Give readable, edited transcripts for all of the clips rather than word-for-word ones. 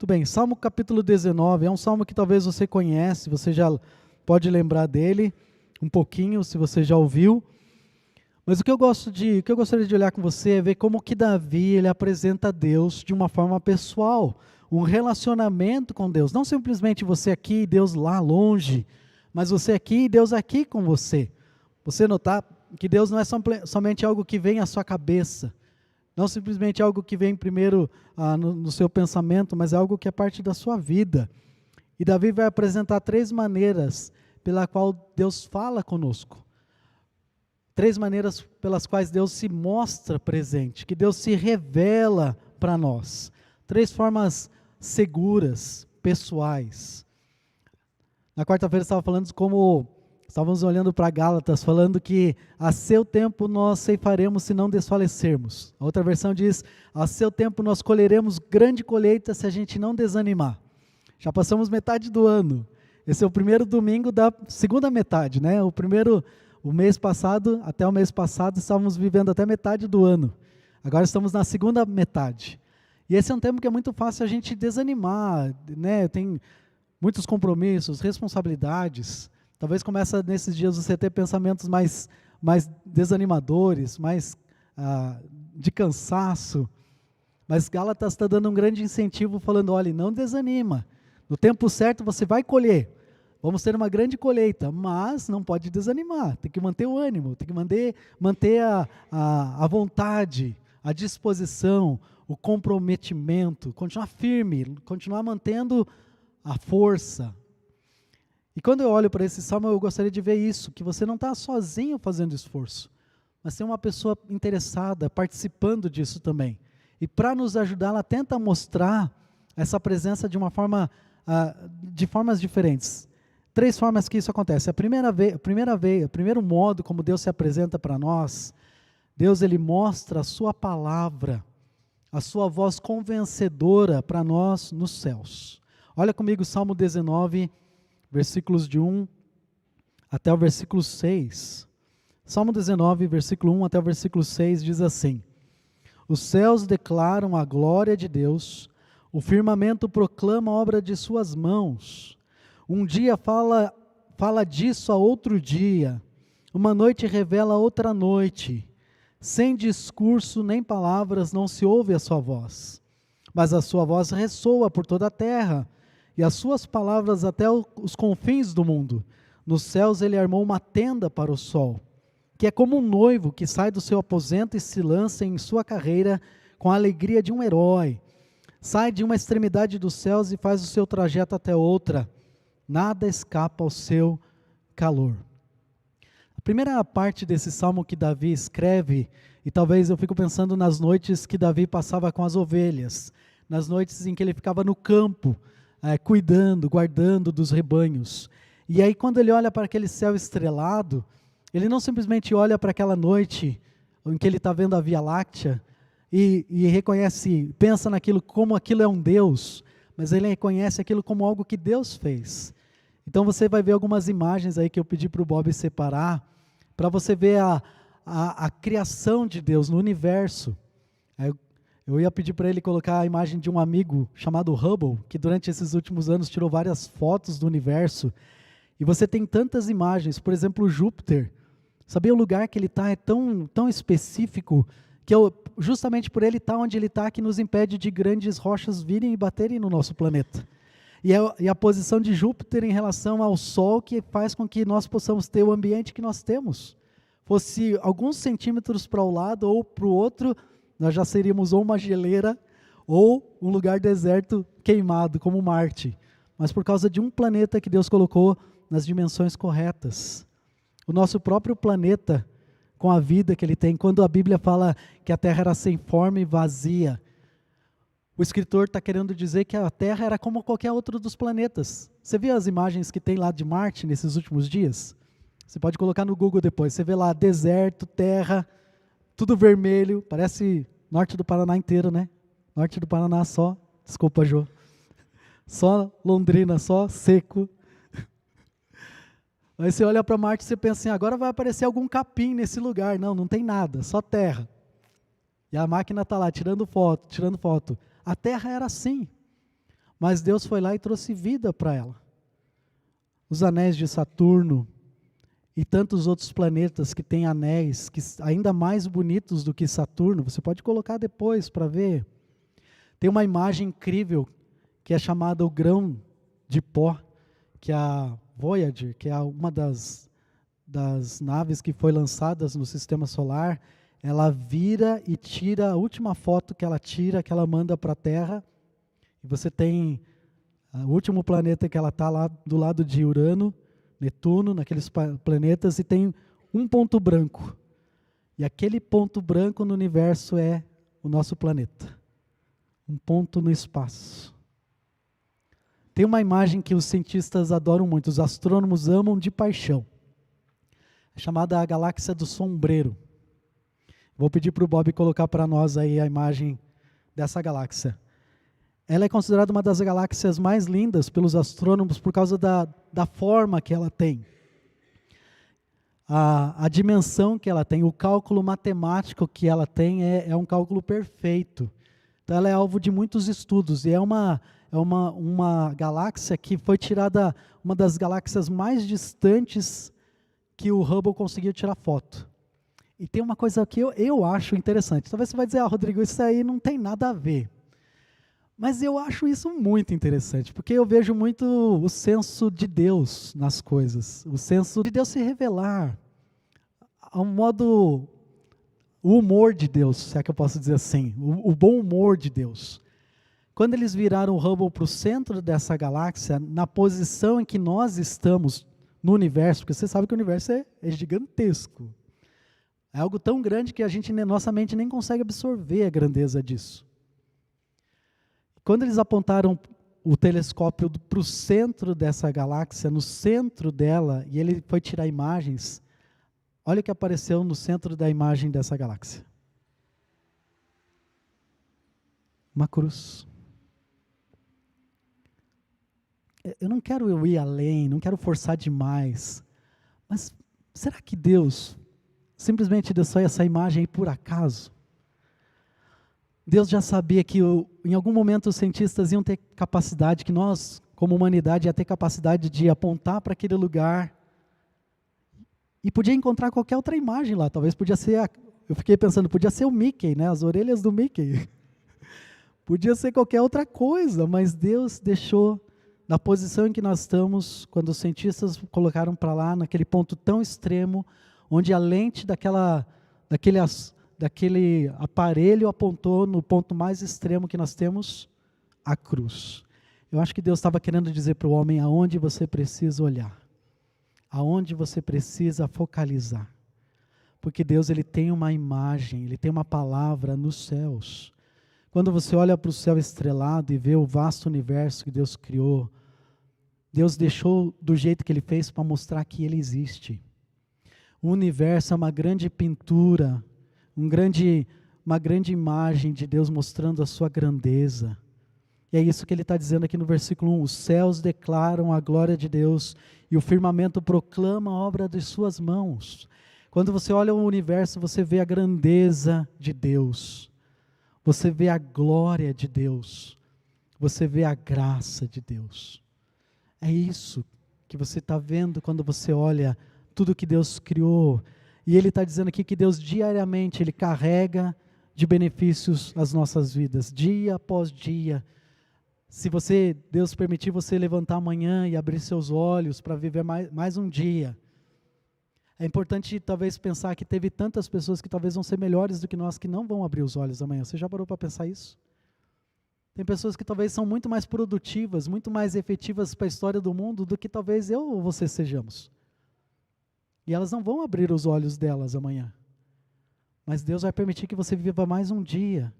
Muito bem, Salmo capítulo 19, é um salmo que talvez você conhece, você já pode lembrar dele um pouquinho, se você já ouviu. Mas o que eu gostaria de olhar com você é ver como que Davi, ele apresenta Deus de uma forma pessoal, um relacionamento com Deus, não simplesmente você aqui e Deus lá longe, mas você aqui e Deus aqui com você. Você notar que Deus não é somente algo que vem à sua cabeça, não simplesmente algo que vem primeiro no seu pensamento, mas é algo que é parte da sua vida. E Davi vai apresentar 3 maneiras pela qual Deus fala conosco. 3 maneiras pelas quais Deus se mostra presente, que Deus se revela para nós. 3 formas seguras, pessoais. Na quarta-feira estávamos olhando para Gálatas, falando que a seu tempo nós ceifaremos se não desfalecermos. A outra versão diz, a seu tempo nós colheremos grande colheita se a gente não desanimar. Já passamos metade do ano. Esse é o primeiro domingo da segunda metade, né? O mês passado, até o mês passado, estávamos vivendo até metade do ano. Agora estamos na segunda metade. E esse é um tempo que é muito fácil a gente desanimar, né? Tem muitos compromissos, responsabilidades. Talvez comece nesses dias você ter pensamentos mais desanimadores, mais de cansaço. Mas Gálatas está dando um grande incentivo, falando, olha, não desanima. No tempo certo você vai colher. Vamos ter uma grande colheita, mas não pode desanimar. Tem que manter o ânimo, tem que manter a vontade, a disposição, o comprometimento, continuar firme, continuar mantendo a força. E quando eu olho para esse salmo, eu gostaria de ver isso, que você não está sozinho fazendo esforço, mas tem uma pessoa interessada, participando disso também. E para nos ajudar, ela tenta mostrar essa presença de de formas diferentes. 3 formas que isso acontece. O primeiro modo como Deus se apresenta para nós, Deus ele mostra a sua palavra, a sua voz convencedora para nós nos céus. Olha comigo Salmo 19, versículos de 1 até o versículo 6. Salmo 19, versículo 1 até o versículo 6 diz assim: Os céus declaram a glória de Deus, o firmamento proclama a obra de suas mãos. Um dia fala disso a outro dia, uma noite revela a outra noite. Sem discurso nem palavras não se ouve a sua voz, mas a sua voz ressoa por toda a terra, e as suas palavras até os confins do mundo. Nos céus ele armou uma tenda para o sol, que é como um noivo que sai do seu aposento e se lança em sua carreira com a alegria de um herói. Sai de uma extremidade dos céus e faz o seu trajeto até outra. Nada escapa ao seu calor. A primeira parte desse salmo que Davi escreve, e talvez eu fico pensando nas noites que Davi passava com as ovelhas, nas noites em que ele ficava no campo, cuidando, guardando dos rebanhos. E aí quando ele olha para aquele céu estrelado, ele não simplesmente olha para aquela noite em que ele está vendo a Via Láctea e reconhece, pensa naquilo como aquilo é um Deus, mas ele reconhece aquilo como algo que Deus fez. Então você vai ver algumas imagens aí que eu pedi para o Bob separar, para você ver a criação de Deus no universo. Eu ia pedir para ele colocar a imagem de um amigo chamado Hubble, que durante esses últimos anos tirou várias fotos do universo, e você tem tantas imagens, por exemplo, Júpiter. Sabia o lugar que ele está é tão específico, que justamente por ele estar onde ele está, que nos impede de grandes rochas virem e baterem no nosso planeta. E a posição de Júpiter em relação ao Sol que faz com que nós possamos ter o ambiente que nós temos. Fosse alguns centímetros para o lado ou para o outro, nós já seríamos ou uma geleira ou um lugar deserto queimado, como Marte. Mas por causa de um planeta que Deus colocou nas dimensões corretas. O nosso próprio planeta, com a vida que ele tem, quando a Bíblia fala que a Terra era sem forma e vazia, o escritor está querendo dizer que a Terra era como qualquer outro dos planetas. Você viu as imagens que tem lá de Marte nesses últimos dias? Você pode colocar no Google depois. Você vê lá deserto, terra, tudo vermelho. Parece norte do Paraná inteiro, né? Norte do Paraná só. Desculpa, Jô. Só Londrina, só seco. Aí você olha para Marte e você pensa assim, agora vai aparecer algum capim nesse lugar. Não, não tem nada, só terra. E a máquina está lá tirando foto. A Terra era assim. Mas Deus foi lá e trouxe vida para ela. Os anéis de Saturno e tantos outros planetas que têm anéis, que ainda mais bonitos do que Saturno, você pode colocar depois para ver. Tem uma imagem incrível que é chamada o grão de pó, que a Voyager, que é uma das naves que foi lançadas no Sistema Solar, ela vira e tira a última foto que ela tira, que ela manda para a Terra, e você tem o último planeta que ela está lá do lado de Urano, Netuno, naqueles planetas, e tem um ponto branco. E aquele ponto branco no universo é o nosso planeta. Um ponto no espaço. Tem uma imagem que os cientistas adoram muito, os astrônomos amam de paixão. É chamada a Galáxia do Sombreiro. Vou pedir para o Bob colocar para nós aí a imagem dessa galáxia. Ela é considerada uma das galáxias mais lindas pelos astrônomos por causa da forma que ela tem. A dimensão que ela tem, o cálculo matemático que ela tem é um cálculo perfeito. Então ela é alvo de muitos estudos e é uma galáxia que foi tirada, uma das galáxias mais distantes que o Hubble conseguiu tirar foto. E tem uma coisa que eu acho interessante. Talvez você vai dizer, Rodrigo, isso aí não tem nada a ver. Mas eu acho isso muito interessante, porque eu vejo muito o senso de Deus nas coisas, o senso de Deus se revelar, o humor de Deus, se é que eu posso dizer assim, o bom humor de Deus. Quando eles viraram o Hubble para o centro dessa galáxia, na posição em que nós estamos no universo, porque você sabe que o universo é gigantesco, é algo tão grande que nossa mente nem consegue absorver a grandeza disso. Quando eles apontaram o telescópio para o centro dessa galáxia, no centro dela, e ele foi tirar imagens, olha o que apareceu no centro da imagem dessa galáxia. Uma cruz. Eu não quero ir além, não quero forçar demais, mas será que Deus simplesmente deixou essa imagem aí por acaso? Deus já sabia que em algum momento os cientistas iam ter capacidade, que nós, como humanidade, ia ter capacidade de apontar para aquele lugar e podia encontrar qualquer outra imagem lá. Talvez podia ser, eu fiquei pensando, podia ser o Mickey, né? As orelhas do Mickey. Podia ser qualquer outra coisa, mas Deus deixou na posição em que nós estamos, quando os cientistas colocaram para lá, naquele ponto tão extremo, onde a lente daquele aparelho apontou no ponto mais extremo que nós temos, a cruz. Eu acho que Deus estava querendo dizer para o homem aonde você precisa olhar, aonde você precisa focalizar. Porque Deus, ele tem uma imagem, ele tem uma palavra nos céus. Quando você olha para o céu estrelado e vê o vasto universo que Deus criou, Deus deixou do jeito que ele fez para mostrar que ele existe. O universo é uma grande pintura, uma grande imagem de Deus mostrando a sua grandeza. E é isso que ele está dizendo aqui no versículo 1. Os céus declaram a glória de Deus e o firmamento proclama a obra de suas mãos. Quando você olha o universo, você vê a grandeza de Deus. Você vê a glória de Deus. Você vê a graça de Deus. É isso que você está vendo quando você olha tudo que Deus criou. E ele está dizendo aqui que Deus diariamente, ele carrega de benefícios as nossas vidas, dia após dia. Se Deus permitir você levantar amanhã e abrir seus olhos para viver mais um dia, é importante talvez pensar que teve tantas pessoas que talvez vão ser melhores do que nós, que não vão abrir os olhos amanhã. Você já parou para pensar isso? Tem pessoas que talvez são muito mais produtivas, muito mais efetivas para a história do mundo do que talvez eu ou você sejamos. E elas não vão abrir os olhos delas amanhã. Mas Deus vai permitir que você viva mais um dia.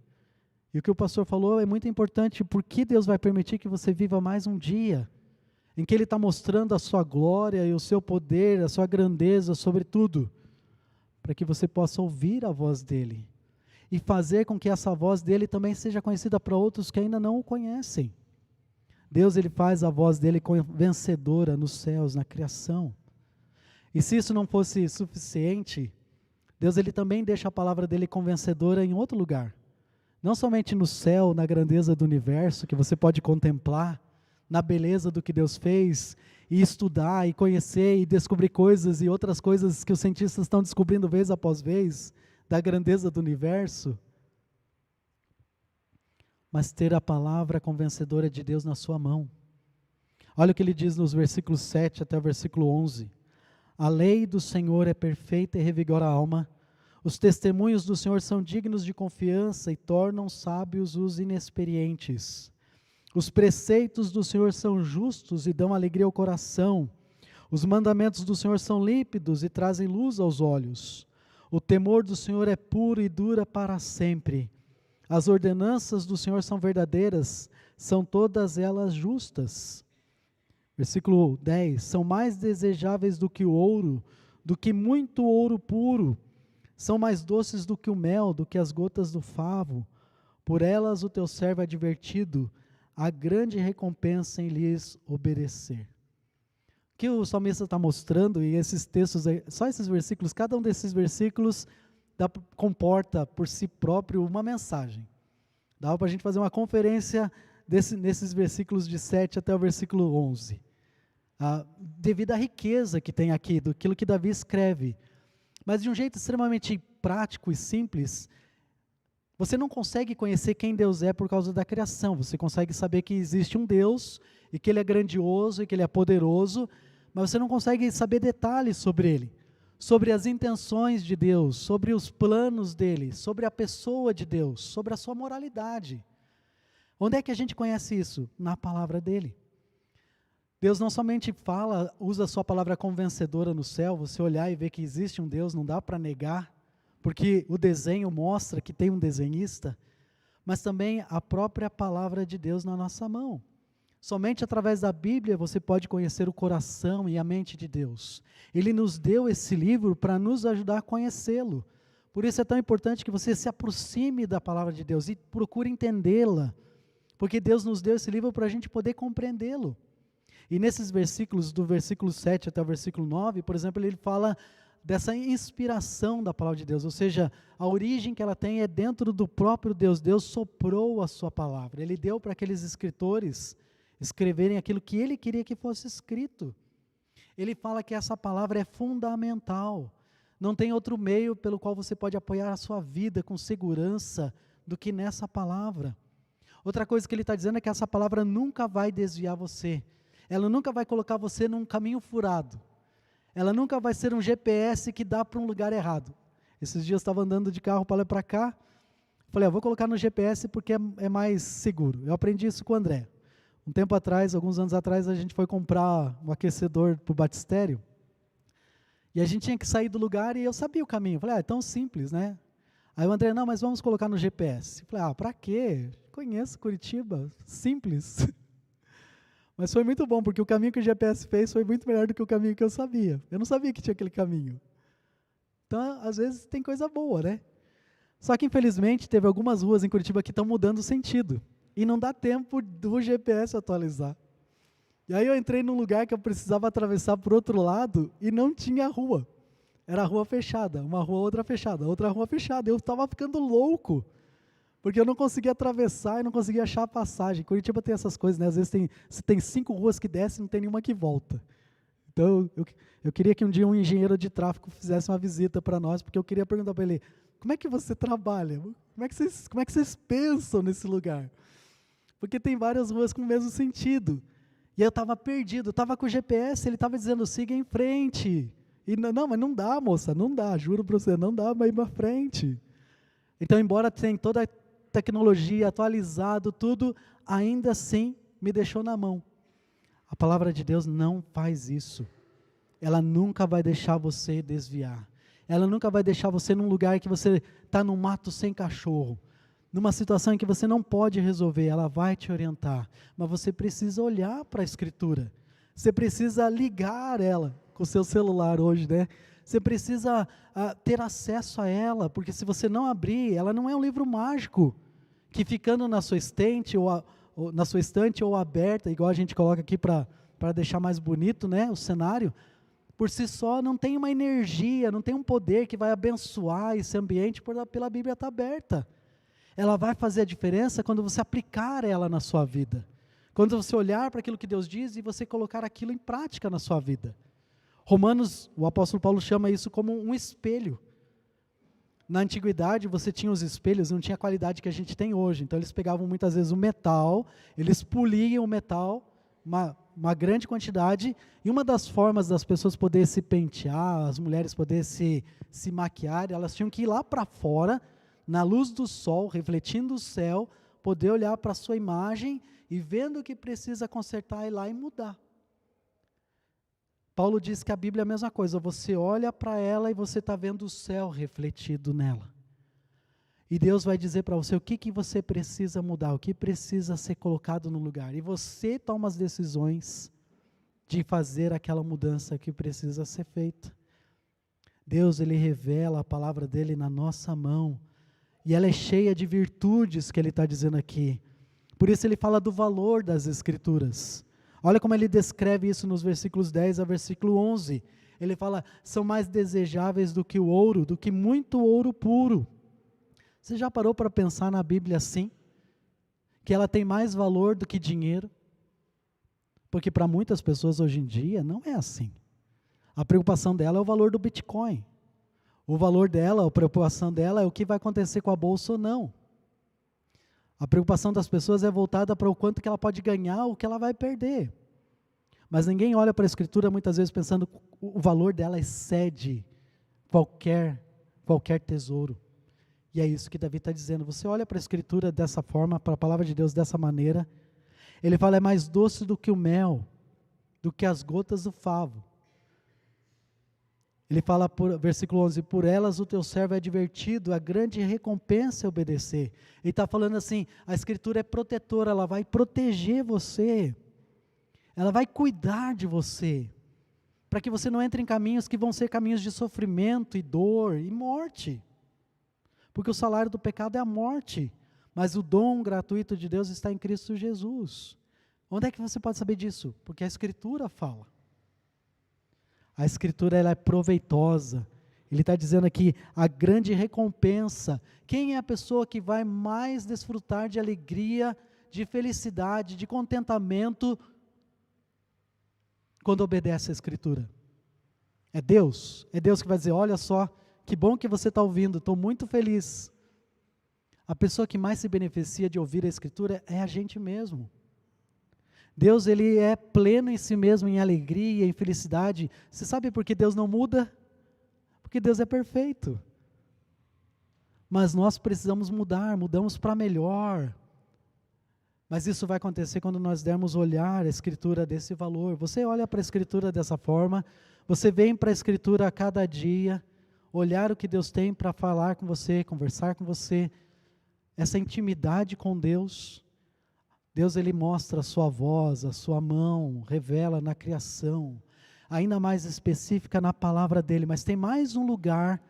E o que o pastor falou é muito importante. Por que Deus vai permitir que você viva mais um dia? Em que Ele está mostrando a sua glória e o seu poder, a sua grandeza sobre tudo. Para que você possa ouvir a voz dEle. E fazer com que essa voz dEle também seja conhecida para outros que ainda não o conhecem. Deus, Ele faz a voz dEle vencedora nos céus, na criação. E se isso não fosse suficiente, Deus, Ele também deixa a palavra dEle convencedora em outro lugar. Não somente no céu, na grandeza do universo, que você pode contemplar, na beleza do que Deus fez, e estudar, e conhecer, e descobrir coisas, e outras coisas que os cientistas estão descobrindo vez após vez, da grandeza do universo, mas ter a palavra convencedora de Deus na sua mão. Olha o que ele diz nos versículos 7 até o versículo 11. A lei do Senhor é perfeita e revigora a alma. Os testemunhos do Senhor são dignos de confiança e tornam sábios os inexperientes. Os preceitos do Senhor são justos e dão alegria ao coração. Os mandamentos do Senhor são límpidos e trazem luz aos olhos. O temor do Senhor é puro e dura para sempre. As ordenanças do Senhor são verdadeiras, são todas elas justas. Versículo 10, são mais desejáveis do que o ouro, do que muito ouro puro, são mais doces do que o mel, do que as gotas do favo, por elas o teu servo é divertido, há grande recompensa em lhes obedecer. O que o salmista está mostrando, e esses textos, só esses versículos, cada um desses versículos comporta por si próprio uma mensagem. Dá para a gente fazer uma conferência nesses versículos de 7 até o versículo 11. Devido à riqueza que tem aqui, daquilo que Davi escreve. Mas de um jeito extremamente prático e simples, você não consegue conhecer quem Deus é por causa da criação. Você consegue saber que existe um Deus, e que Ele é grandioso, e que Ele é poderoso, mas você não consegue saber detalhes sobre Ele, sobre as intenções de Deus, sobre os planos dEle, sobre a pessoa de Deus, sobre a sua moralidade. Onde é que a gente conhece isso? Na palavra dEle. Deus não somente fala, usa a sua palavra convencedora no céu, você olhar e ver que existe um Deus, não dá para negar, porque o desenho mostra que tem um desenhista, mas também a própria palavra de Deus na nossa mão. Somente através da Bíblia você pode conhecer o coração e a mente de Deus. Ele nos deu esse livro para nos ajudar a conhecê-lo. Por isso é tão importante que você se aproxime da palavra de Deus e procure entendê-la, porque Deus nos deu esse livro para a gente poder compreendê-lo. E nesses versículos, do versículo 7 até o versículo 9, por exemplo, ele fala dessa inspiração da palavra de Deus, ou seja, a origem que ela tem é dentro do próprio Deus. Deus soprou a sua palavra, Ele deu para aqueles escritores escreverem aquilo que Ele queria que fosse escrito. Ele fala que essa palavra é fundamental, não tem outro meio pelo qual você pode apoiar a sua vida com segurança do que nessa palavra. Outra coisa que ele está dizendo é que essa palavra nunca vai desviar você, ela nunca vai colocar você num caminho furado, ela nunca vai ser um GPS que dá para um lugar errado. Esses dias eu estava andando de carro para lá e para cá, falei, vou colocar no GPS porque é mais seguro. Eu aprendi isso com o André. Um tempo atrás, alguns anos atrás, a gente foi comprar um aquecedor para o batistério, e a gente tinha que sair do lugar e eu sabia o caminho. Falei, é tão simples, né? Aí o André, não, mas vamos colocar no GPS. Falei, para quê? Conheço Curitiba, simples. Mas foi muito bom, porque o caminho que o GPS fez foi muito melhor do que o caminho que eu sabia. Eu não sabia que tinha aquele caminho. Então, às vezes, tem coisa boa, né? Só que, infelizmente, teve algumas ruas em Curitiba que estão mudando o sentido. E não dá tempo do GPS atualizar. E aí eu entrei num lugar que eu precisava atravessar por outro lado e não tinha rua. Era rua fechada, uma rua, outra fechada, outra rua fechada. Eu estava ficando louco, porque eu não conseguia atravessar e não conseguia achar a passagem. Curitiba tem essas coisas, né? Às vezes tem 5 ruas que descem e não tem nenhuma que volta. Então, eu queria que um dia um engenheiro de tráfego fizesse uma visita para nós, porque eu queria perguntar para ele, como é que você trabalha? Como é que vocês pensam nesse lugar? Porque tem várias ruas com o mesmo sentido. E eu estava perdido, estava com o GPS, ele estava dizendo, siga em frente. E não, mas não dá, moça, não dá, juro para você, não dá para ir para frente. Então, embora tenha toda a tecnologia, atualizado, tudo, ainda assim me deixou na mão. A palavra de Deus não faz isso. Ela nunca vai deixar você desviar. Ela nunca vai deixar você num lugar que você está num mato sem cachorro, numa situação em que você não pode resolver. Ela vai te orientar, mas você precisa olhar para a Escritura. Você precisa ligar ela com o seu celular hoje, né? Você precisa ter acesso a ela, porque se você não abrir, ela não é um livro mágico, que ficando na sua estante ou aberta, igual a gente coloca aqui para deixar mais bonito, né, o cenário, por si só não tem uma energia, não tem um poder que vai abençoar esse ambiente pela Bíblia estar aberta. Ela vai fazer a diferença quando você aplicar ela na sua vida. Quando você olhar para aquilo que Deus diz e você colocar aquilo em prática na sua vida. Romanos, o apóstolo Paulo chama isso como um espelho. Na antiguidade você tinha os espelhos, não tinha a qualidade que a gente tem hoje. Então eles pegavam muitas vezes o metal, eles poliam o metal, uma grande quantidade, e uma das formas das pessoas poderem se pentear, as mulheres poderem se maquiar, elas tinham que ir lá para fora, na luz do sol, refletindo o céu, poder olhar para a sua imagem e vendo o que precisa consertar, ir lá e mudar. Paulo diz que a Bíblia é a mesma coisa, você olha para ela e você está vendo o céu refletido nela. E Deus vai dizer para você o que você precisa mudar, o que precisa ser colocado no lugar. E você toma as decisões de fazer aquela mudança que precisa ser feita. Deus, Ele revela a palavra dEle na nossa mão. E ela é cheia de virtudes que Ele está dizendo aqui. Por isso Ele fala do valor das Escrituras. Olha como Ele descreve isso nos versículos 10 a versículo 11. Ele fala, são mais desejáveis do que o ouro, do que muito ouro puro. Você já parou para pensar na Bíblia assim? Que ela tem mais valor do que dinheiro? Porque para muitas pessoas hoje em dia não é assim. A preocupação dela é o valor do Bitcoin. O valor dela, a preocupação dela é o que vai acontecer com a bolsa ou não. A preocupação das pessoas é voltada para o quanto que ela pode ganhar ou o que ela vai perder. Mas ninguém olha para a Escritura muitas vezes pensando que o valor dela excede qualquer tesouro. E é isso que Davi está dizendo. Você olha para a Escritura dessa forma, para a palavra de Deus dessa maneira. Ele fala, é mais doce do que o mel, do que as gotas do favo. Ele fala, versículo 11, por elas o teu servo é divertido, a grande recompensa é obedecer. Ele está falando assim, a Escritura é protetora, ela vai proteger você. Ela vai cuidar de você. Para que você não entre em caminhos que vão ser caminhos de sofrimento e dor e morte. Porque o salário do pecado é a morte, mas o dom gratuito de Deus está em Cristo Jesus. Onde é que você pode saber disso? Porque a Escritura fala. A Escritura ela é proveitosa. Ele está dizendo aqui, a grande recompensa. Quem é a pessoa que vai mais desfrutar de alegria, de felicidade, de contentamento, quando obedece à Escritura? É Deus. É Deus que vai dizer, olha só, que bom que você está ouvindo, estou muito feliz. A pessoa que mais se beneficia de ouvir a Escritura é a gente mesmo. Deus, Ele é pleno em si mesmo, em alegria, em felicidade. Você sabe por que Deus não muda? Porque Deus é perfeito. Mas nós precisamos mudar, mudamos para melhor. Mas isso vai acontecer quando nós dermos olhar a Escritura desse valor. Você olha para a Escritura dessa forma, você vem para a Escritura a cada dia, olhar o que Deus tem para falar com você, conversar com você, essa intimidade com Deus. Deus, Ele mostra a sua voz, a sua mão, revela na criação, ainda mais específica na palavra dEle, mas tem mais um lugar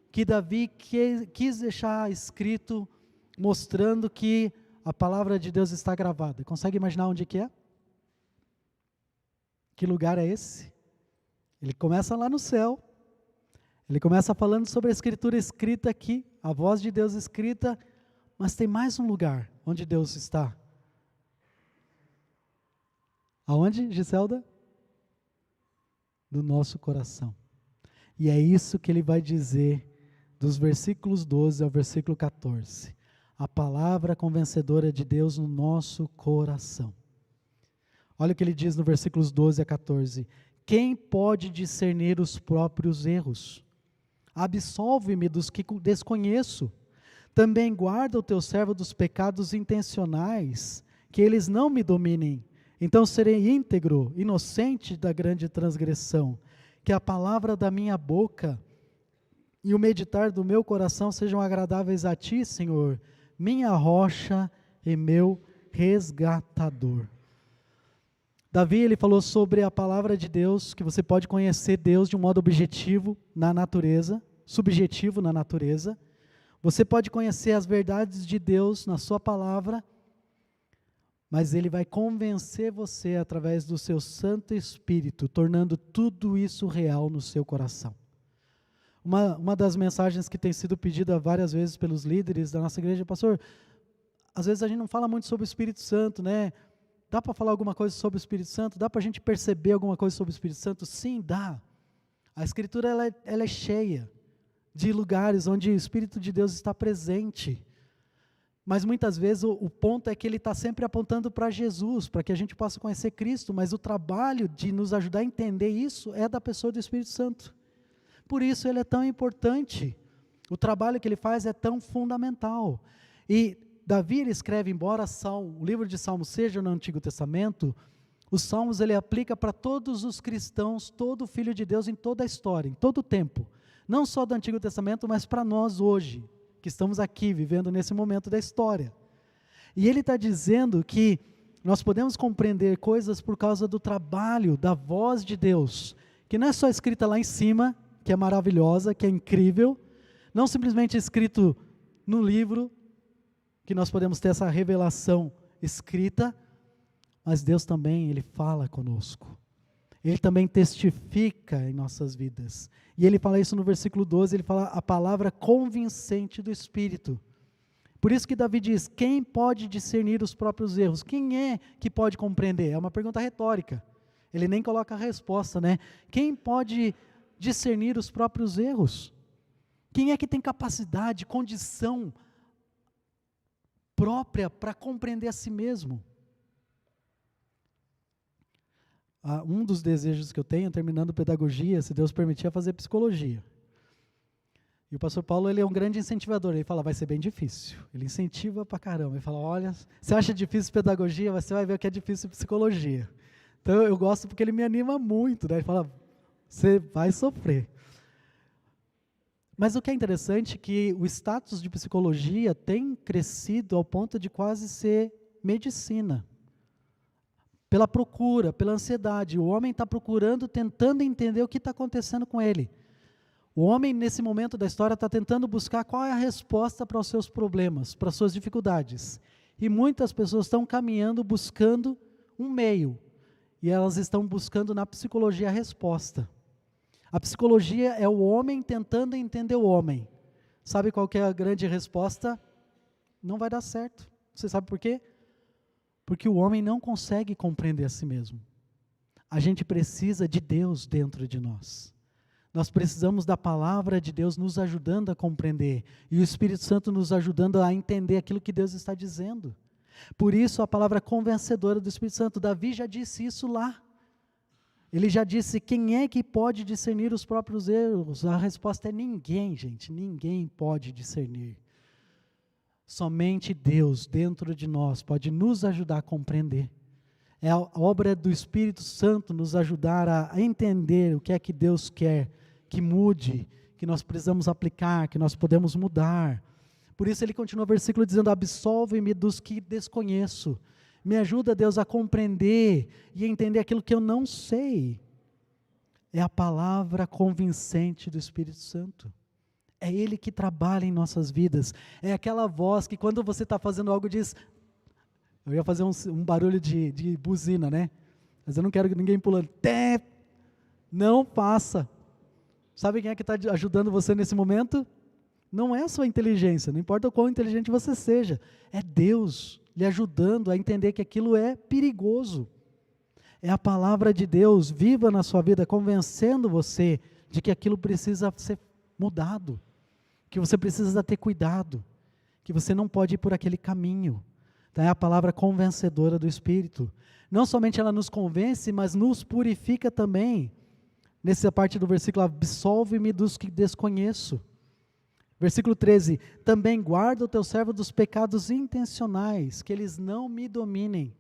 que Davi quis deixar escrito, mostrando que a palavra de Deus está gravada. Consegue imaginar onde que é? Que lugar é esse? Ele começa lá no céu, ele começa falando sobre a Escritura escrita aqui, a voz de Deus escrita, mas tem mais um lugar onde Deus está. Aonde, Giselda? Do nosso coração. E é isso que ele vai dizer dos versículos 12 ao versículo 14. A palavra convencedora de Deus no nosso coração. Olha o que ele diz no versículos 12 a 14. Quem pode discernir os próprios erros? Absolve-me dos que desconheço. Também guarda o teu servo dos pecados intencionais, que eles não me dominem. Então serei íntegro, inocente da grande transgressão. Que a palavra da minha boca e o meditar do meu coração sejam agradáveis a ti, Senhor, minha rocha e meu resgatador. Davi, ele falou sobre a palavra de Deus, que você pode conhecer Deus de um modo objetivo na natureza, subjetivo na natureza. Você pode conhecer as verdades de Deus na sua palavra, mas Ele vai convencer você através do seu Santo Espírito, tornando tudo isso real no seu coração. Uma das mensagens que tem sido pedida várias vezes pelos líderes da nossa igreja, pastor, às vezes a gente não fala muito sobre o Espírito Santo, né? Dá para falar alguma coisa sobre o Espírito Santo? Dá para a gente perceber alguma coisa sobre o Espírito Santo? Sim, dá. A Escritura ela é cheia de lugares onde o Espírito de Deus está presente. Mas muitas vezes o ponto é que ele está sempre apontando para Jesus, para que a gente possa conhecer Cristo, mas o trabalho de nos ajudar a entender isso é da pessoa do Espírito Santo. Por isso ele é tão importante. O trabalho que ele faz é tão fundamental. E Davi, ele escreve, embora o livro de Salmos seja no Antigo Testamento, os Salmos ele aplica para todos os cristãos, todo filho de Deus em toda a história, em todo o tempo. Não só do Antigo Testamento, mas para nós hoje, que estamos aqui, vivendo nesse momento da história. E ele está dizendo que nós podemos compreender coisas por causa do trabalho, da voz de Deus, que não é só escrita lá em cima, que é maravilhosa, que é incrível, não simplesmente escrito no livro, que nós podemos ter essa revelação escrita, mas Deus também, Ele fala conosco. Ele também testifica em nossas vidas. E ele fala isso no versículo 12, ele fala a palavra convincente do Espírito. Por isso que Davi diz, quem pode discernir os próprios erros? Quem é que pode compreender? É uma pergunta retórica. Ele nem coloca a resposta, né? Quem pode discernir os próprios erros? Quem é que tem capacidade, condição própria para compreender a si mesmo? Um dos desejos que eu tenho, terminando pedagogia, se Deus permitir, é fazer psicologia. E o pastor Paulo, ele é um grande incentivador, ele fala, vai ser bem difícil. Ele incentiva pra caramba, ele fala, olha, você acha difícil pedagogia, você vai ver o que é difícil psicologia. Então eu gosto porque ele me anima muito, né? Ele fala, você vai sofrer. Mas o que é interessante é que o status de psicologia tem crescido ao ponto de quase ser medicina. Pela procura, pela ansiedade. O homem está procurando, tentando entender o que está acontecendo com ele. O homem, nesse momento da história, está tentando buscar qual é a resposta para os seus problemas, para as suas dificuldades. E muitas pessoas estão caminhando, buscando um meio. E elas estão buscando na psicologia a resposta. A psicologia é o homem tentando entender o homem. Sabe qual que é a grande resposta? Não vai dar certo. Você sabe por quê? Porque o homem não consegue compreender a si mesmo. A gente precisa de Deus dentro de nós. Nós precisamos da palavra de Deus nos ajudando a compreender. E o Espírito Santo nos ajudando a entender aquilo que Deus está dizendo. Por isso a palavra convencedora do Espírito Santo. Davi já disse isso lá. Ele já disse, quem é que pode discernir os próprios erros? A resposta é ninguém, gente. Ninguém pode discernir. Somente Deus dentro de nós pode nos ajudar a compreender. É a obra do Espírito Santo nos ajudar a entender o que é que Deus quer que mude, que nós precisamos aplicar, que nós podemos mudar. Por isso ele continua o versículo dizendo, absolve-me dos que desconheço. Me ajuda, Deus, a compreender e a entender aquilo que eu não sei. É a palavra convincente do Espírito Santo. É Ele que trabalha em nossas vidas. É aquela voz que quando você está fazendo algo diz... Eu ia fazer um barulho de buzina, né? Mas eu não quero que ninguém pulando. Não faça. Sabe quem é que está ajudando você nesse momento? Não é a sua inteligência, não importa o quão inteligente você seja. É Deus lhe ajudando a entender que aquilo é perigoso. É a palavra de Deus viva na sua vida, convencendo você de que aquilo precisa ser mudado. Que você precisa ter cuidado, que você não pode ir por aquele caminho. Então é a palavra convencedora do Espírito. Não somente ela nos convence, mas nos purifica também. Nessa parte do versículo, absolve-me dos que desconheço. Versículo 13, também guarda o teu servo dos pecados intencionais, que eles não me dominem.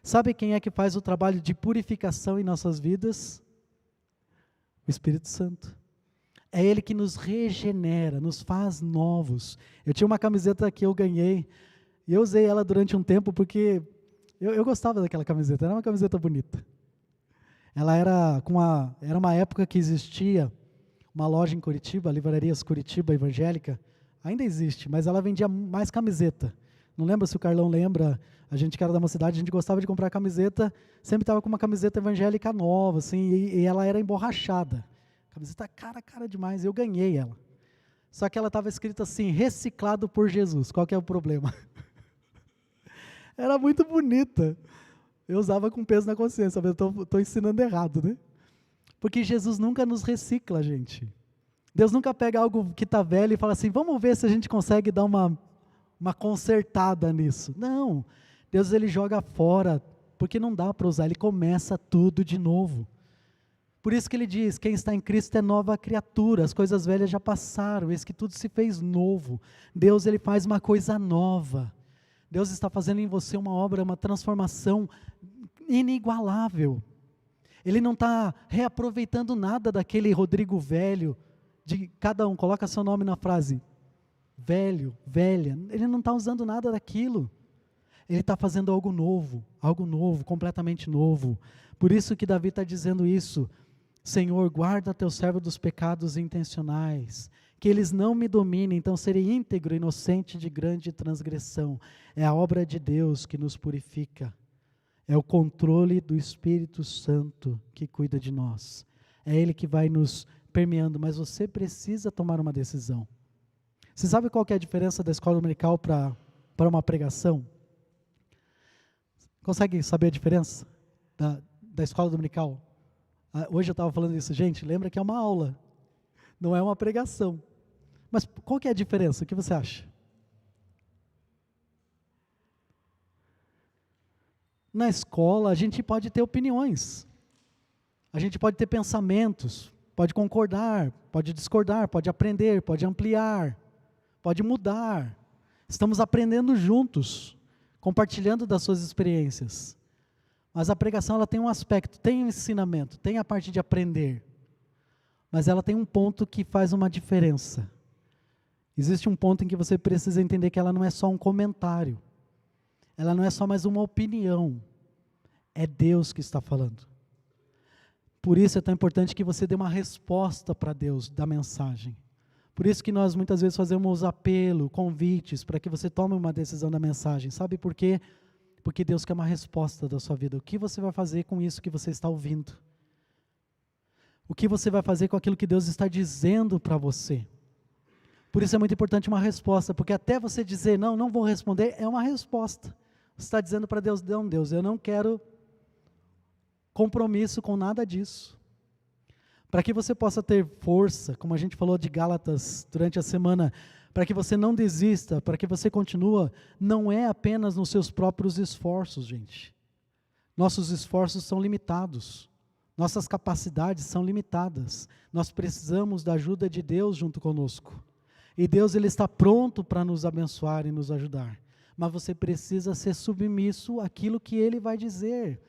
Sabe quem é que faz o trabalho de purificação em nossas vidas? O Espírito Santo. É Ele que nos regenera, nos faz novos. Eu tinha uma camiseta que eu ganhei, e eu usei ela durante um tempo porque eu gostava daquela camiseta, era uma camiseta bonita. Ela era uma época que existia uma loja em Curitiba, a Livrarias Curitiba Evangélica, ainda existe, mas ela vendia mais camiseta. Não lembro se o Carlão lembra, a gente que era da uma cidade, a gente gostava de comprar camiseta, sempre estava com uma camiseta evangélica nova, assim, e ela era emborrachada. camiseta cara demais, eu ganhei ela. Só que ela estava escrita assim, reciclado por Jesus. Qual que é o problema? Era muito bonita. Eu usava com peso na consciência, mas eu estou ensinando errado, né? Porque Jesus nunca nos recicla, gente. Deus nunca pega algo que está velho e fala assim, vamos ver se a gente consegue dar uma consertada nisso. Não, Deus ele joga fora, porque não dá para usar, ele começa tudo de novo. Por isso que ele diz, quem está em Cristo é nova criatura, as coisas velhas já passaram, eis que tudo se fez novo. Deus ele faz uma coisa nova. Deus está fazendo em você uma obra, uma transformação inigualável. Ele não está reaproveitando nada daquele Rodrigo velho, de cada um, coloca seu nome na frase, velho, velha, ele não está usando nada daquilo, ele está fazendo algo novo, completamente novo. Por isso que Davi está dizendo isso, Senhor, guarda teu servo dos pecados intencionais, que eles não me dominem, então serei íntegro, inocente de grande transgressão. É a obra de Deus que nos purifica, é o controle do Espírito Santo que cuida de nós, é Ele que vai nos permeando, mas você precisa tomar uma decisão. Você sabe qual que é a diferença da escola dominical para uma pregação? Consegue saber a diferença da escola dominical? Hoje eu estava falando isso, gente, lembra que é uma aula, não é uma pregação. Mas qual que é a diferença? O que você acha? Na escola a gente pode ter opiniões, a gente pode ter pensamentos, pode concordar, pode discordar, pode aprender, pode ampliar, pode mudar. Estamos aprendendo juntos, compartilhando das suas experiências. Mas a pregação ela tem um aspecto, tem um ensinamento, tem a parte de aprender. Mas ela tem um ponto que faz uma diferença. Existe um ponto em que você precisa entender que ela não é só um comentário. Ela não é só mais uma opinião. É Deus que está falando. Por isso é tão importante que você dê uma resposta para Deus da mensagem. Por isso que nós muitas vezes fazemos apelo, convites, para que você tome uma decisão da mensagem. Sabe por quê? Porque Deus quer uma resposta da sua vida. O que você vai fazer com isso que você está ouvindo? O que você vai fazer com aquilo que Deus está dizendo para você? Por isso é muito importante uma resposta, porque até você dizer, não vou responder, é uma resposta. Você está dizendo para Deus, não, Deus, eu não quero compromisso com nada disso. Para que você possa ter força, como a gente falou de Gálatas durante a semana, para que você não desista, para que você continue, não é apenas nos seus próprios esforços, gente. Nossos esforços são limitados, nossas capacidades são limitadas, nós precisamos da ajuda de Deus junto conosco. E Deus ele está pronto para nos abençoar e nos ajudar, mas você precisa ser submisso àquilo que Ele vai dizer,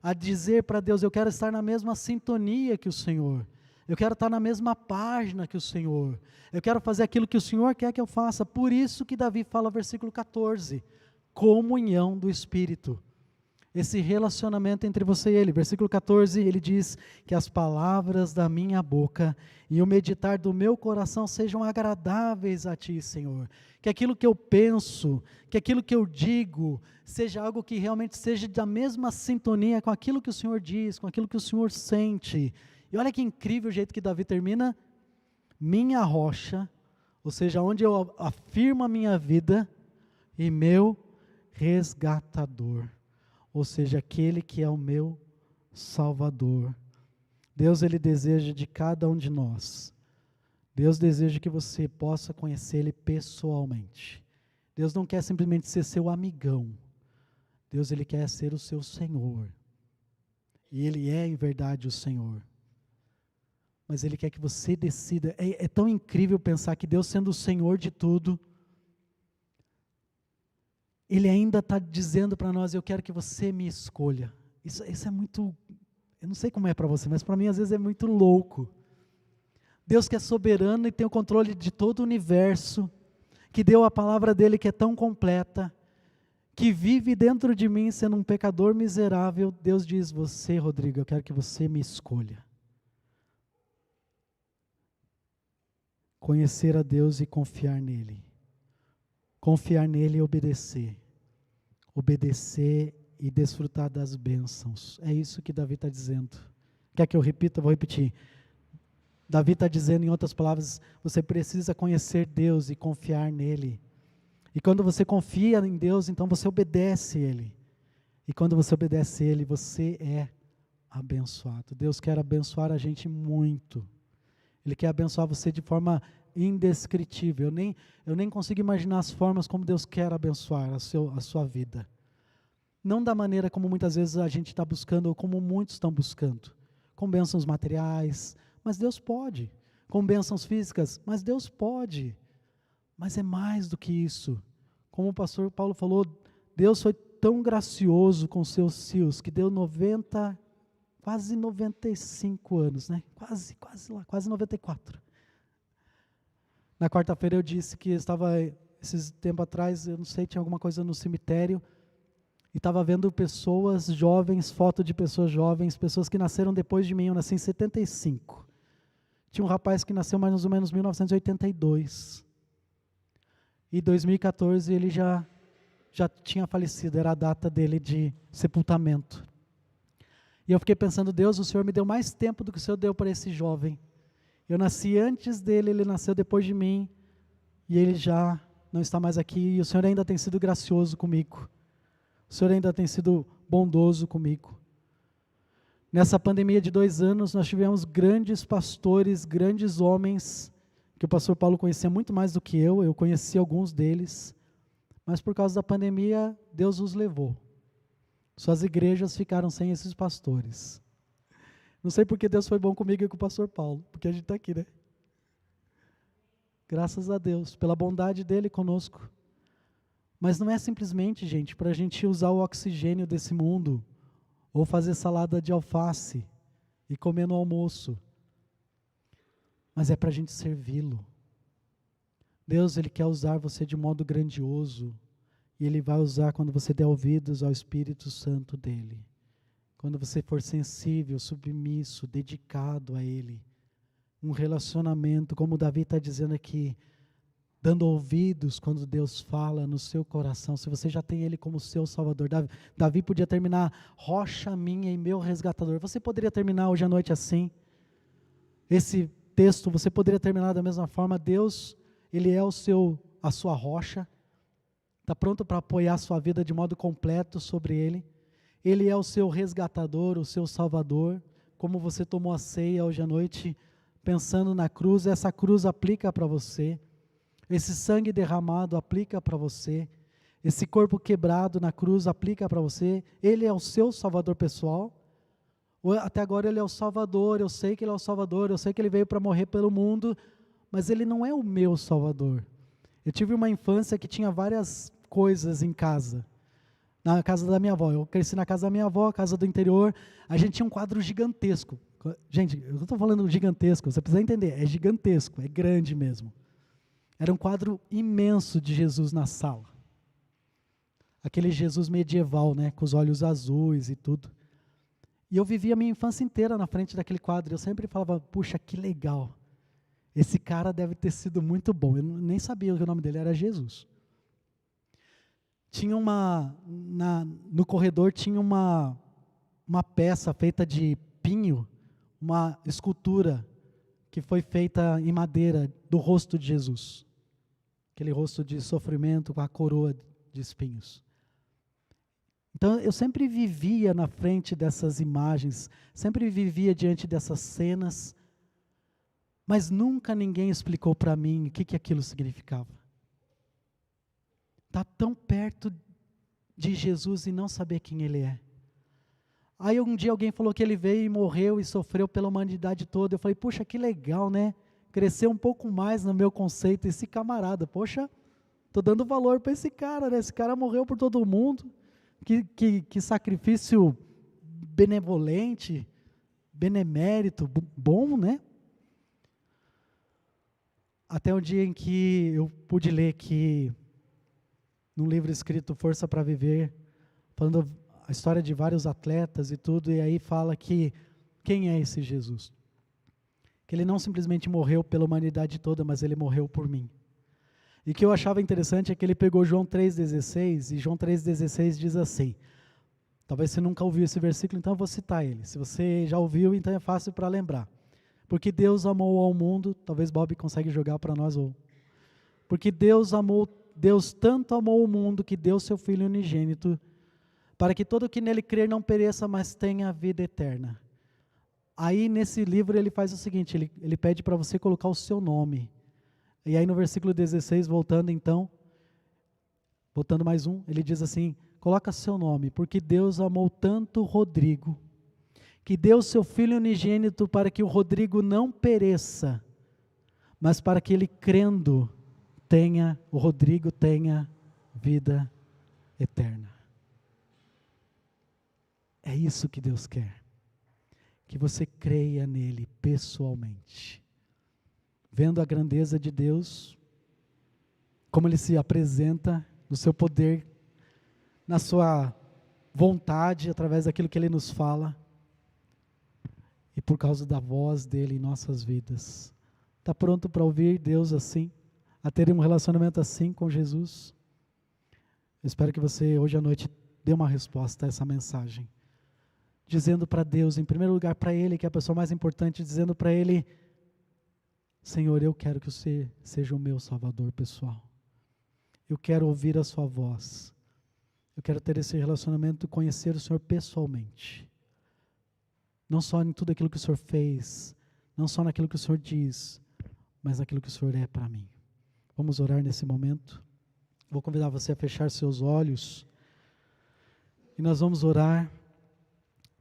a dizer para Deus, eu quero estar na mesma sintonia que o Senhor, eu quero estar na mesma página que o Senhor, eu quero fazer aquilo que o Senhor quer que eu faça. Por isso que Davi fala, versículo 14, comunhão do Espírito, esse relacionamento entre você e Ele. Versículo 14, ele diz que as palavras da minha boca e o meditar do meu coração sejam agradáveis a Ti, Senhor. Que aquilo que eu penso, que aquilo que eu digo, seja algo que realmente seja da mesma sintonia com aquilo que o Senhor diz, com aquilo que o Senhor sente. E olha que incrível o jeito que Davi termina, minha rocha, ou seja, onde eu afirmo a minha vida, e meu resgatador. Ou seja, aquele que é o meu Salvador. Deus, Ele deseja de cada um de nós. Deus deseja que você possa conhecer Ele pessoalmente. Deus não quer simplesmente ser seu amigão. Deus, Ele quer ser o seu Senhor. E Ele é, em verdade, o Senhor. Mas Ele quer que você decida. É tão incrível pensar que Deus, sendo o Senhor de tudo, Ele ainda está dizendo para nós, eu quero que você me escolha. Isso é muito, eu não sei como é para você, mas para mim às vezes é muito louco. Deus que é soberano e tem o controle de todo o universo, que deu a palavra dele que é tão completa, que vive dentro de mim sendo um pecador miserável, Deus diz, você, Rodrigo, eu quero que você me escolha. Conhecer a Deus e confiar nele. Confiar nele e obedecer. Obedecer e desfrutar das bênçãos. É isso que Davi está dizendo. Quer que eu repita? Eu vou repetir. Davi está dizendo, em outras palavras, você precisa conhecer Deus e confiar nele. E quando você confia em Deus, então você obedece Ele. E quando você obedece Ele, você é abençoado. Deus quer abençoar a gente muito. Ele quer abençoar você de forma indescritível. Eu nem consigo imaginar as formas como Deus quer abençoar a sua vida. Não da maneira como muitas vezes a gente está buscando, ou como muitos estão buscando. Com bênçãos materiais, mas Deus pode. Com bênçãos físicas, mas Deus pode. Mas é mais do que isso. Como o pastor Paulo falou, Deus foi tão gracioso com seus filhos, que deu quase 95 anos, né? Quase 94. Na quarta-feira eu disse que estava, esses tempos atrás, eu não sei, tinha alguma coisa no cemitério, e estava vendo pessoas jovens, foto de pessoas jovens, pessoas que nasceram depois de mim. Eu nasci em 75. Tinha um rapaz que nasceu mais ou menos em 1982. E em 2014 ele já tinha falecido, era a data dele de sepultamento. E eu fiquei pensando, Deus, o Senhor me deu mais tempo do que o Senhor deu para esse jovem. Eu nasci antes dele, ele nasceu depois de mim, e ele já não está mais aqui, e o Senhor ainda tem sido gracioso comigo. O Senhor ainda tem sido bondoso comigo. Nessa pandemia de 2 anos, nós tivemos grandes pastores, grandes homens, que o pastor Paulo conhecia muito mais do que eu conheci alguns deles, mas por causa da pandemia, Deus os levou. Suas igrejas ficaram sem esses pastores. Não sei porque Deus foi bom comigo e com o pastor Paulo, porque a gente está aqui, né? Graças a Deus, pela bondade dele conosco. Mas não é simplesmente, gente, para a gente usar o oxigênio desse mundo, ou fazer salada de alface e comer no almoço. Mas é para a gente servi-lo. Deus, Ele quer usar você de modo grandioso, e Ele vai usar quando você der ouvidos ao Espírito Santo dEle. Quando você for sensível, submisso, dedicado a Ele. Um relacionamento, como Davi está dizendo aqui, dando ouvidos quando Deus fala no seu coração, se você já tem Ele como seu Salvador. Davi podia terminar, rocha minha e meu resgatador. Você poderia terminar hoje à noite assim? Esse texto, você poderia terminar da mesma forma. Deus, Ele é a sua rocha, está pronto para apoiar a sua vida de modo completo sobre Ele. Ele é o seu resgatador, o seu Salvador. Como você tomou a ceia hoje à noite, pensando na cruz, essa cruz aplica para você. Esse sangue derramado aplica para você. Esse corpo quebrado na cruz aplica para você. Ele é o seu Salvador pessoal. Até agora Ele é o Salvador. Eu sei que Ele é o Salvador. Eu sei que Ele veio para morrer pelo mundo. Mas Ele não é o meu Salvador. Eu tive uma infância que tinha várias coisas em casa. Na casa da minha avó. Eu cresci na casa da minha avó, casa do interior. A gente tinha um quadro gigantesco. Gente, eu estou falando gigantesco. Você precisa entender. É gigantesco. É grande mesmo. Era um quadro imenso de Jesus na sala. Aquele Jesus medieval, né, com os olhos azuis e tudo. E eu vivi a minha infância inteira na frente daquele quadro. Eu sempre falava, puxa, que legal. Esse cara deve ter sido muito bom. Eu nem sabia que o nome dele era Jesus. Tinha no corredor tinha uma peça feita de pinho, uma escultura que foi feita em madeira do rosto de Jesus. Aquele rosto de sofrimento com a coroa de espinhos. Então eu sempre vivia na frente dessas imagens, sempre vivia diante dessas cenas, mas nunca ninguém explicou para mim o que aquilo significava. Está tão perto de Jesus e não saber quem Ele é. Aí um dia alguém falou que Ele veio e morreu e sofreu pela humanidade toda. Eu falei, puxa, que legal, né? Cresceu um pouco mais no meu conceito, esse camarada, poxa, estou dando valor para esse cara, né? Esse cara morreu por todo mundo, que sacrifício benevolente, benemérito, bom, né? Até um dia em que eu pude ler que, num livro escrito Força para Viver, falando a história de vários atletas e tudo, e aí fala que, quem é esse Jesus? Que Ele não simplesmente morreu pela humanidade toda, mas Ele morreu por mim. E o que eu achava interessante é que ele pegou João 3,16, e João 3,16 diz assim, talvez você nunca ouviu esse versículo, então eu vou citar ele. Se você já ouviu, então é fácil para lembrar. Porque Deus amou ao mundo, talvez Bob consiga jogar para nós, ou porque Deus tanto amou o mundo que deu seu Filho unigênito, para que todo que nele crer não pereça, mas tenha a vida eterna. Aí nesse livro ele faz o seguinte, ele pede para você colocar o seu nome. E aí no versículo 16, voltando mais um, ele diz assim, coloca seu nome, porque Deus amou tanto Rodrigo, que deu seu Filho unigênito para que o Rodrigo não pereça, mas para que ele crendo o Rodrigo tenha vida eterna. É isso que Deus quer, que você creia nele pessoalmente, vendo a grandeza de Deus, como ele se apresenta no seu poder, na sua vontade, através daquilo que ele nos fala, e por causa da voz dele em nossas vidas. Está pronto para ouvir Deus assim? A ter um relacionamento assim com Jesus? Eu espero que você hoje à noite dê uma resposta a essa mensagem, dizendo para Deus, em primeiro lugar para Ele, que é a pessoa mais importante, dizendo para Ele, Senhor, eu quero que você seja o meu Salvador pessoal. Eu quero ouvir a sua voz. Eu quero ter esse relacionamento, conhecer o Senhor pessoalmente. Não só em tudo aquilo que o Senhor fez, não só naquilo que o Senhor diz, mas naquilo que o Senhor é para mim. Vamos orar nesse momento. Vou convidar você a fechar seus olhos. E nós vamos orar.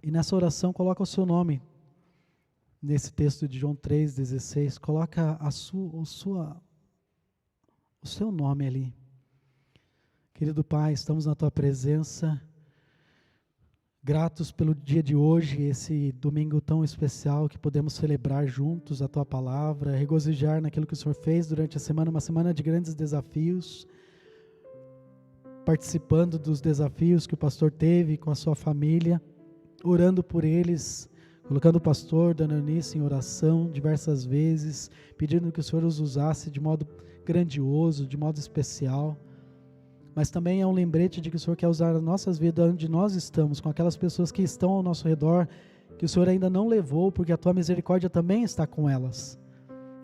E nessa oração, coloca o seu nome. Nesse texto de João 3,16, coloca o seu nome ali. Querido Pai, estamos na Tua presença, gratos pelo dia de hoje, esse domingo tão especial que podemos celebrar juntos a Tua palavra, regozijar naquilo que o Senhor fez durante a semana, uma semana de grandes desafios, participando dos desafios que o pastor teve com a sua família, orando por eles, colocando o pastor, Dona Eunice, em oração diversas vezes, pedindo que o Senhor os usasse de modo grandioso, de modo especial, mas também é um lembrete de que o Senhor quer usar as nossas vidas onde nós estamos, com aquelas pessoas que estão ao nosso redor, que o Senhor ainda não levou, porque a Tua misericórdia também está com elas,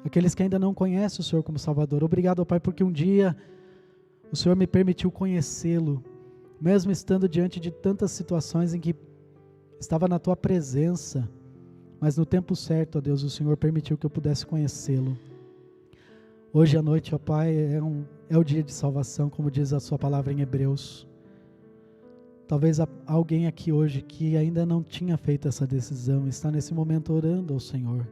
aqueles que ainda não conhecem o Senhor como Salvador. Obrigado, Pai, porque um dia o Senhor me permitiu conhecê-lo, mesmo estando diante de tantas situações em que estava na Tua presença, mas no tempo certo, ó Deus, o Senhor permitiu que eu pudesse conhecê-lo. Hoje à noite, ó Pai, é o dia de salvação, como diz a Sua palavra em Hebreus. Talvez alguém aqui hoje que ainda não tinha feito essa decisão, está nesse momento orando ao Senhor,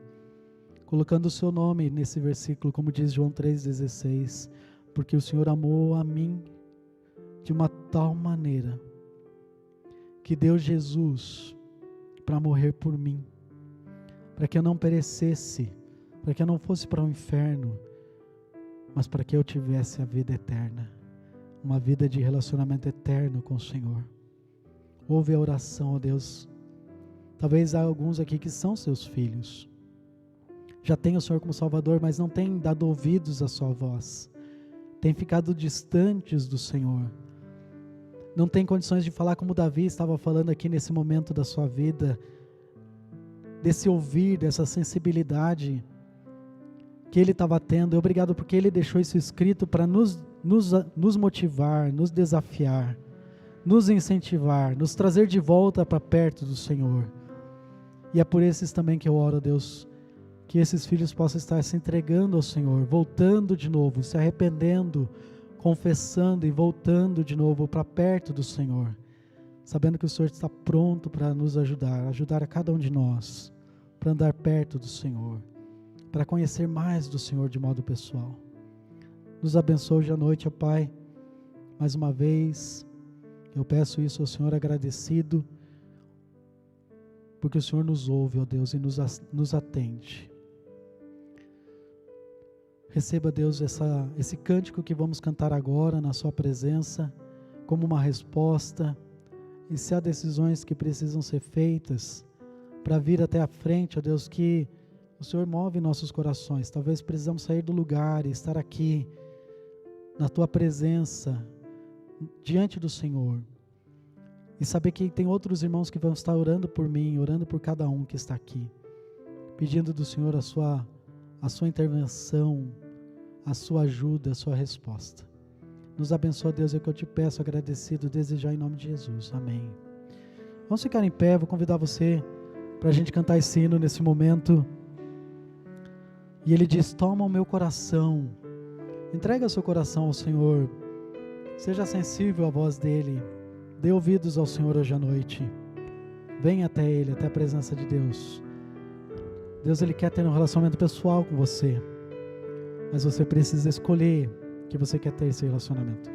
colocando o seu nome nesse versículo, como diz João 3,16, porque o Senhor amou a mim de uma tal maneira, que deu Jesus para morrer por mim, para que eu não perecesse, para que eu não fosse para o inferno, mas para que eu tivesse a vida eterna, uma vida de relacionamento eterno com o Senhor. Ouve a oração, ó Deus. Talvez há alguns aqui que são seus filhos, já têm o Senhor como Salvador, mas não têm dado ouvidos à sua voz, têm ficado distantes do Senhor, não tem condições de falar como Davi estava falando aqui nesse momento da sua vida, desse ouvir, dessa sensibilidade que ele estava tendo. Obrigado porque ele deixou isso escrito para nos motivar, nos desafiar, nos incentivar, nos trazer de volta para perto do Senhor. E é por esses também que eu oro, Deus, que esses filhos possam estar se entregando ao Senhor, voltando de novo, se arrependendo, confessando e voltando de novo para perto do Senhor, sabendo que o Senhor está pronto para nos ajudar a cada um de nós, para andar perto do Senhor, para conhecer mais do Senhor de modo pessoal. Nos abençoe hoje à noite, ó Pai. Mais uma vez, eu peço isso ao Senhor agradecido, porque o Senhor nos ouve, ó Deus, e nos atende. Receba, Deus, esse cântico que vamos cantar agora na Sua presença, como uma resposta, e se há decisões que precisam ser feitas, para vir até a frente, ó Deus, que o Senhor move nossos corações. Talvez precisamos sair do lugar e estar aqui, na Tua presença, diante do Senhor, e saber que tem outros irmãos que vão estar orando por mim, orando por cada um que está aqui, pedindo do Senhor a sua intervenção, a sua ajuda, a sua resposta. Nos abençoa, Deus, é o que eu te peço, agradecido, desejar em nome de Jesus. Amém. Vamos ficar em pé, vou convidar você para a gente cantar esse hino nesse momento. E ele diz: toma o meu coração, entrega seu coração ao Senhor, seja sensível à voz dEle, dê ouvidos ao Senhor hoje à noite, venha até Ele, até a presença de Deus. Deus, Ele quer ter um relacionamento pessoal com você, mas você precisa escolher que você quer ter esse relacionamento.